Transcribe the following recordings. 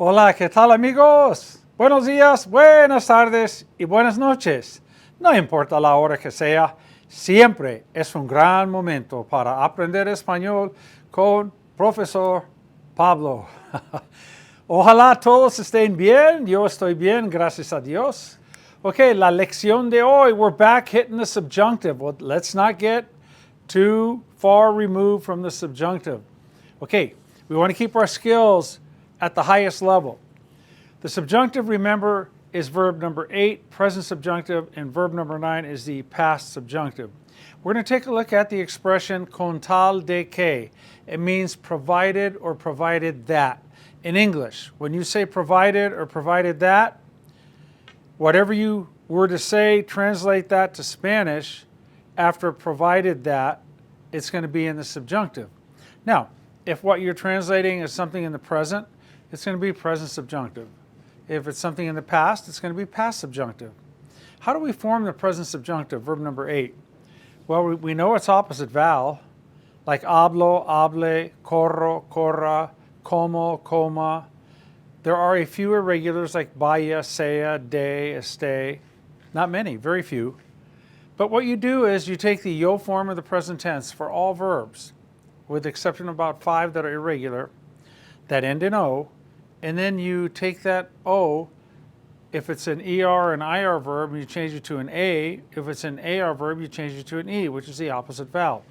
Hola, ¿qué tal amigos? Buenos días, buenas tardes y buenas noches. No importa la hora que sea, siempre es un gran momento para aprender español con Profesor Pablo. Ojalá todos estén bien, yo estoy bien, gracias a Dios. Okay, la lección de hoy, we're back hitting the subjunctive. Well, let's not get too far removed from the subjunctive. Okay, we want to keep our skills at the highest level. The subjunctive, remember, is verb number 8, present subjunctive, and verb number 9 is the past subjunctive. We're going to take a look at the expression con tal de que. It means provided or provided that. In English, when you say provided or provided that, whatever you were to say, translate that to Spanish, after provided that, it's going to be in the subjunctive. Now, if what you're translating is something in the present, it's going to be present subjunctive. If it's something in the past, it's going to be past subjunctive. How do we form the present subjunctive, verb number 8? Well, we know its opposite vowel, like hablo, hable, corro, corra, como, coma. There are a few irregulars like vaya, sea, de, este. Not many, very few. But what you do is you take the yo form of the present tense for all verbs, with the exception of about 5 that are irregular, that end in O, and then you take that O, if it's an ER and IR verb, you change it to an A. If it's an AR verb, you change it to an E, which is the opposite vowel.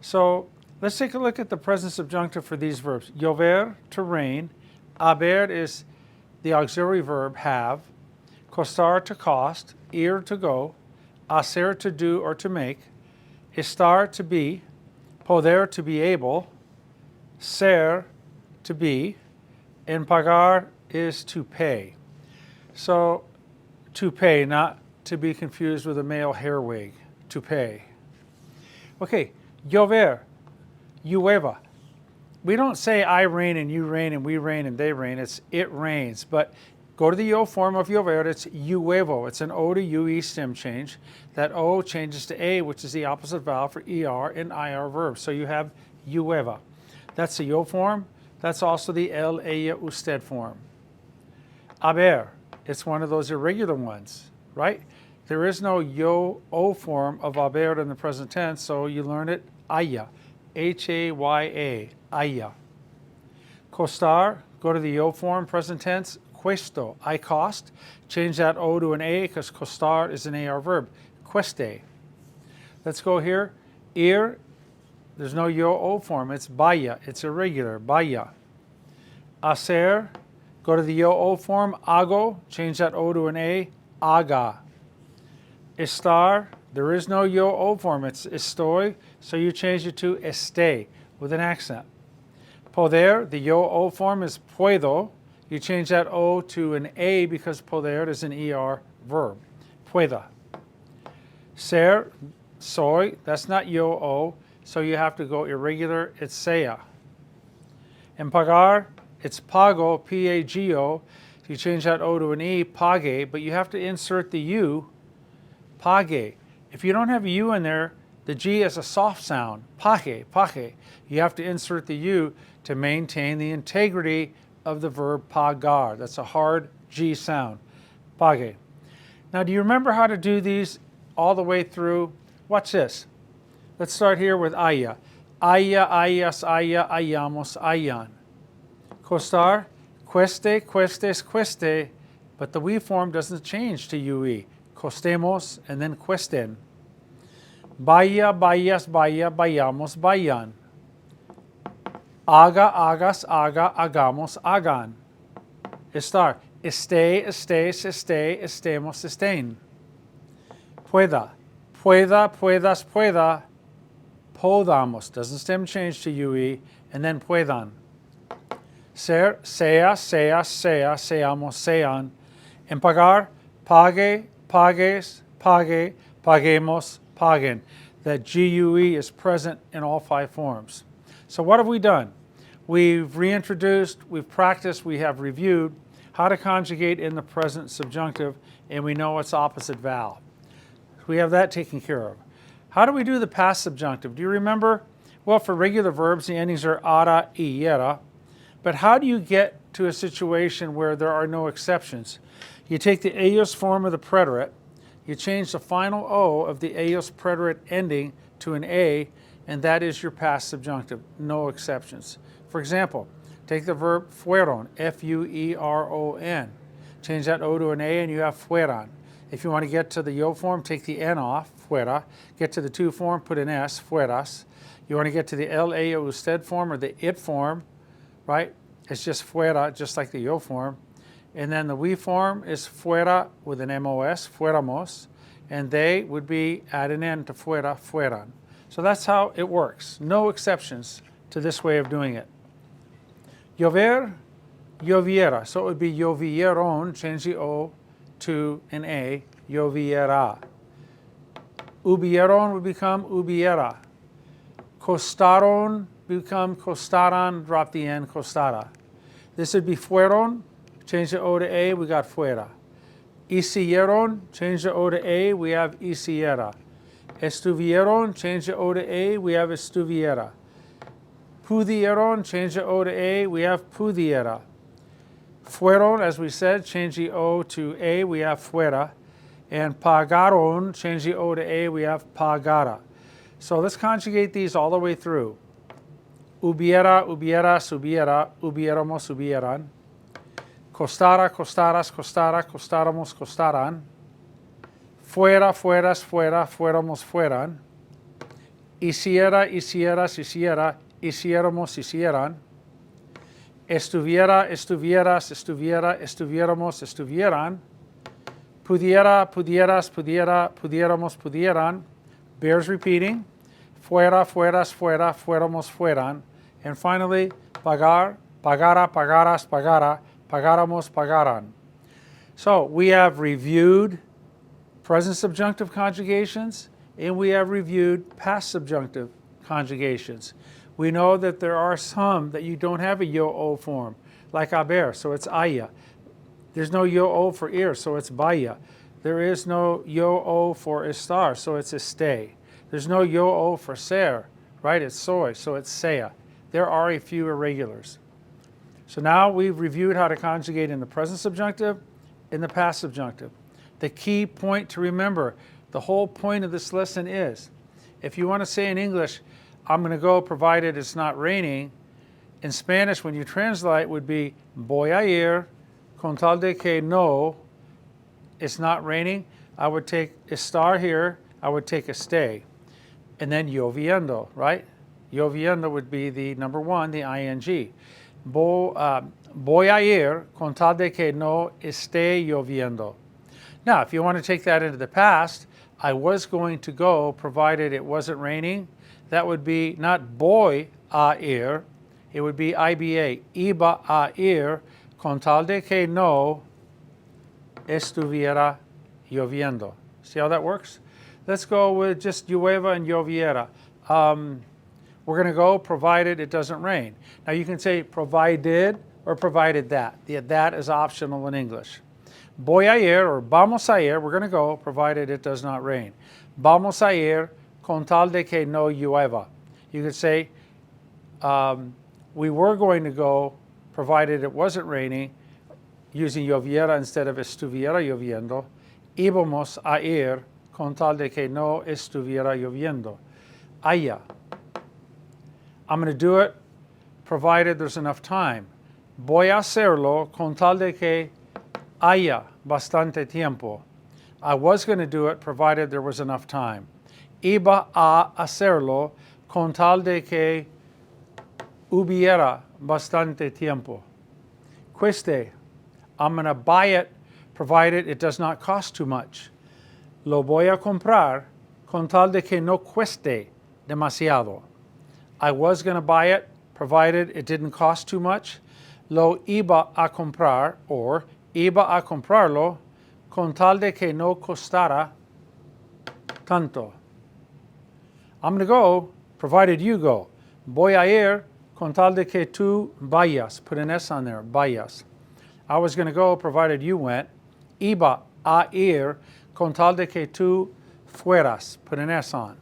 So let's take a look at the present subjunctive for these verbs. Llover, to rain. Haber is the auxiliary verb, have. Costar, to cost. Ir, to go. Hacer, to do or to make. Estar, to be. Poder, to be able. Ser, to be. And pagar is to pay. So, to pay, not to be confused with a male hair wig. To pay. Okay, llover, llueva. We don't say I rain and you rain and we rain and they rain. It's it rains. But go to the yo form of llover. It's lluevo. It's an O to UE stem change. That O changes to A, which is the opposite vowel for ER and IR verbs. So you have llueva. That's the yo form. That's also the el, ella, usted form. Haber, it's one of those irregular ones, right? There is no yo, o form of haber in the present tense, so you learn it haya, H-A-Y-A, haya. Costar, go to the yo form, present tense, cuesto, I cost. Change that O to an A because costar is an AR verb, cueste. Let's go here. Ir, there's no yo-o form. It's vaya. It's irregular. Vaya. Hacer. Go to the yo-o form. Hago. Change that O to an A. Haga. Estar. There is no yo-o form. It's estoy. So you change it to esté with an accent. Poder. The yo-o form is puedo. You change that O to an A because poder is an ER verb. Pueda. Ser. Soy. That's not yo-o. So you have to go irregular, it's sea. And pagar, it's pago, P-A-G-O. You change that O to an E, page, but you have to insert the U, page. If you don't have a U in there, the G is a soft sound, page, page. You have to insert the U to maintain the integrity of the verb pagar. That's a hard G sound, page. Now, do you remember how to do these all the way through? Watch this. Let's start here with haya. Haya, hayas, haya, hayamos, hayan. Costar, cueste, cuestes, cueste, but the we form doesn't change to UE. Costemos and then cuesten. Vaya, vayas, vaya, vayamos, vayan. Haga, hagas, haga, hagamos, hagan. Estar, esté, estés, esté, estemos, estén. Pueda, pueda, puedas, pueda. Podamos, doesn't stem change to UE, and then puedan. Ser, sea, sea, sea, seamos, sean. En pagar, pague, pagues, pague, paguemos, paguen. That GUE is present in all 5 forms. So what have we done? We've reintroduced, we've practiced, we have reviewed how to conjugate in the present subjunctive, and we know its opposite vowel. We have that taken care of. How do we do the past subjunctive? Do you remember? Well, for regular verbs, the endings are ara, y, era. But how do you get to a situation where there are no exceptions. You take the ellos form of the preterite, you change the final O of the ellos preterite ending to an A, and that is your past subjunctive, no exceptions. For example, take the verb fueron, F-U-E-R-O-N. Change that O to an A and you have fueran. If you want to get to the yo form, take the N off, fuera. Get to the to form, put an S, fueras. You want to get to the L-A usted form or the it form, right? It's just fuera, just like the yo form. And then the we form is fuera with an M-O-S, fuéramos. And they would be add an N to fuera, fueran. So that's how it works. No exceptions to this way of doing it. Llover, lloviera. So it would be llovieron, change the O to an A, lloviera. Hubieron would become hubiera. Costaron become costaran, drop the N, costara. This would be fueron, change the O to A, we got fuera. Hicieron, change the O to A, we have hiciera. Estuvieron, change the O to A, we have estuviera. Pudieron, change the O to A, we have pudiera. Fueron, as we said, change the O to A, we have fuera. And pagaron, change the O to A, we have pagara. So let's conjugate these all the way through. Hubiera, hubieras, hubiera, hubiéramos, hubieran. Costara, costaras, costara, costáramos, costaran. Fuera, fueras, fuera, fuéramos, fueran. Hiciera, hicieras, hiciera, hiciéramos, hicieran. Estuviera, estuvieras, estuviera, estuviéramos, estuvieran. Pudiera, pudieras, pudiera, pudiéramos, pudieran. Bears repeating. Fuera, fueras, fuera, fuéramos, fueran. And finally, pagar, pagara, pagaras, pagara, pagáramos, pagaran. So we have reviewed present subjunctive conjugations and we have reviewed past subjunctive conjugations. We know that there are some that you don't have a yo-o form, like haber, so it's haya. There's no yo-o for ir, so it's vaya. There is no yo-o for estar, so it's esté. There's no yo-o for ser, right? It's soy, so it's sea. There are a few irregulars. So now we've reviewed how to conjugate in the present subjunctive, in the past subjunctive. The key point to remember, the whole point of this lesson is, if you want to say in English, I'm going to go provided it's not raining, in Spanish when you translate would be voy a ir con tal de que no, it's not raining. I would take estar here, I would take esté. And then lloviendo, right? Lloviendo would be the number one, the ing. Voy a ir con tal de que no esté lloviendo. Now, if you want to take that into the past, I was going to go provided it wasn't raining. That would be not voy a ir, it would be IBA, iba a ir con tal de que no estuviera lloviendo. See how that works? Let's go with just llueva and lloviera. We're going to go provided it doesn't rain. Now you can say provided or provided that. The that is optional in English. Voy a ir or vamos a ir, we're going to go provided it does not rain. Vamos a ir con tal de que no llueva. You could say we were going to go provided it wasn't raining, using lloviera instead of estuviera lloviendo. Íbamos a ir con tal de que no estuviera lloviendo. Haya. I'm going to do it provided there's enough time. Voy a hacerlo con tal de que haya bastante tiempo. I was going to do it provided there was enough time. Iba a hacerlo con tal de que hubiera bastante tiempo. Cueste. I'm going to buy it provided it does not cost too much. Lo voy a comprar con tal de que no cueste demasiado. I was going to buy it provided it didn't cost too much. Lo iba a comprar or iba a comprarlo con tal de que no costara tanto. I'm going to go provided you go. Voy a ir con tal de que tú vayas. Put an S on there, vayas. I was going to go provided you went. Iba a ir con tal de que tú fueras. Put an S on.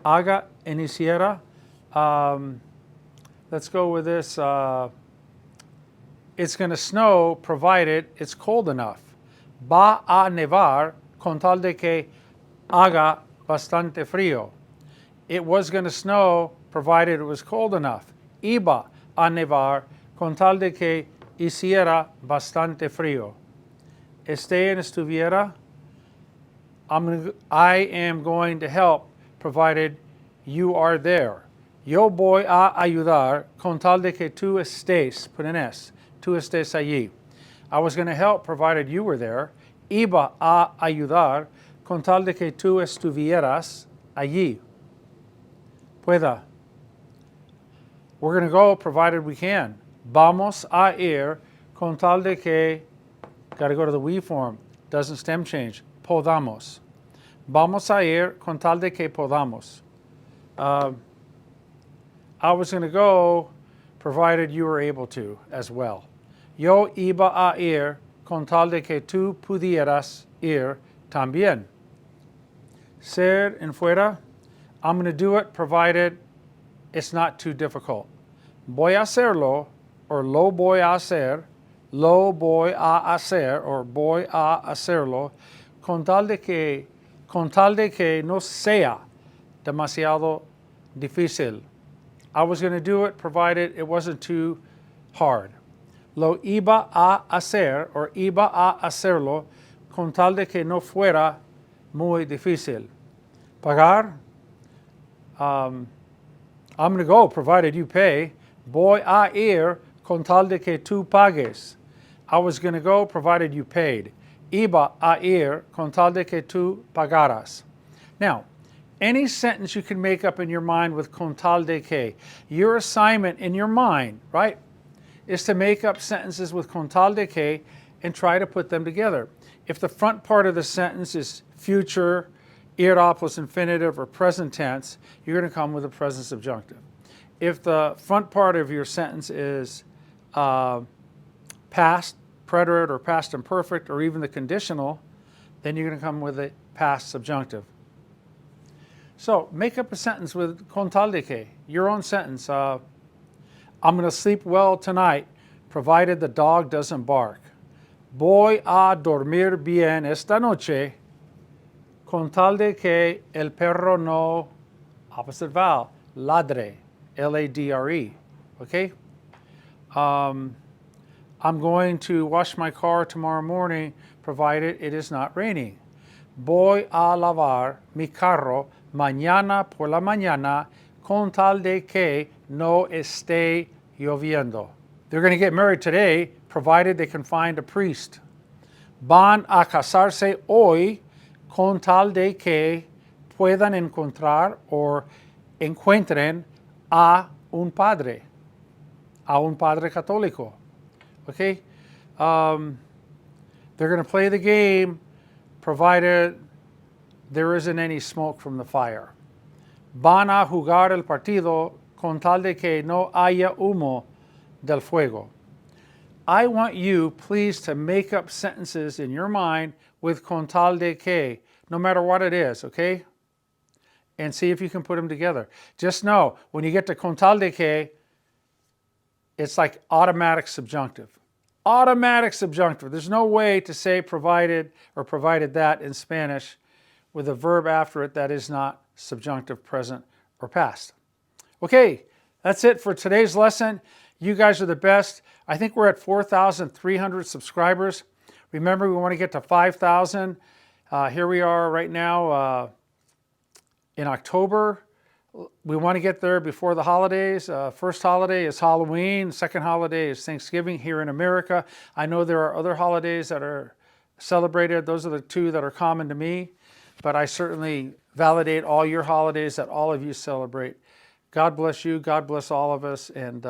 Haga, iniciera. Let's go with this. It's going to snow provided it's cold enough. Va a nevar con tal de que haga bastante frío. It was going to snow provided it was cold enough. Iba a nevar con tal de que hiciera bastante frío. Esté en estuviera. I am going to help provided you are there. Yo voy a ayudar con tal de que tú estés, put an S, tú estés allí. I was going to help provided you were there. Iba a ayudar con tal de que tú estuvieras allí. Pueda. We're going to go provided we can. Vamos a ir con tal de que, got to go to the we form, doesn't stem change, podamos. Vamos a ir con tal de que podamos. I was going to go provided you were able to as well. Yo iba a ir con tal de que tú pudieras ir también. Ser en fuera. I'm going to do it provided it's not too difficult. Voy a hacerlo, or lo voy a hacer, lo voy a hacer, or voy a hacerlo, con tal de que no sea demasiado difícil. I was going to do it provided it wasn't too hard. Lo iba a hacer, or iba a hacerlo, con tal de que no fuera muy difícil. Pagar. I'm going to go provided you pay. Voy a ir con tal de que tú pagues. I was going to go provided you paid. Iba a ir con tal de que tú pagaras. Now, any sentence you can make up in your mind with con tal de que. Your assignment in your mind, right, is to make up sentences with con tal de que and try to put them together. If the front part of the sentence is future, ir plus infinitive, or present tense, you're going to come with a present subjunctive. If the front part of your sentence is past, preterite, or past imperfect, or even the conditional, then you're going to come with a past subjunctive. So make up a sentence with con tal de que, your own sentence. I'm going to sleep well tonight, provided the dog doesn't bark. Voy a dormir bien esta noche, con tal de que el perro no, opposite vowel, ladre, L-A-D-R-E, okay? I'm going to wash my car tomorrow morning, provided it is not raining. Voy a lavar mi carro mañana por la mañana, con tal de que no esté lloviendo. They're going to get married today, provided they can find a priest. Van a casarse hoy, con tal de que puedan encontrar o encuentren a un padre católico. Okay? They're going to play the game provided there isn't any smoke from the fire. Van a jugar el partido con tal de que no haya humo del fuego. I want you, please, to make up sentences in your mind with con tal de que, no matter what it is, okay? And see if you can put them together. Just know, when you get to con tal de que, it's like automatic subjunctive. Automatic subjunctive. There's no way to say provided or provided that in Spanish with a verb after it that is not subjunctive, present, or past. Okay, that's it for today's lesson. You guys are the best. I think we're at 4,300 subscribers. Remember, we want to get to 5,000. Here we are right now in October. We want to get there before the holidays. First holiday is Halloween. Second holiday is Thanksgiving here in America. I know there are other holidays that are celebrated. Those are the two that are common to me. But I certainly validate all your holidays that all of you celebrate. God bless you. God bless all of us. And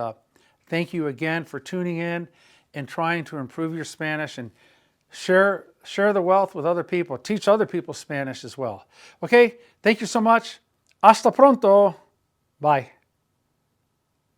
thank you again for tuning in and trying to improve your Spanish and share the wealth with other people. Teach other people Spanish as well. Okay, thank you so much. Hasta pronto. Bye.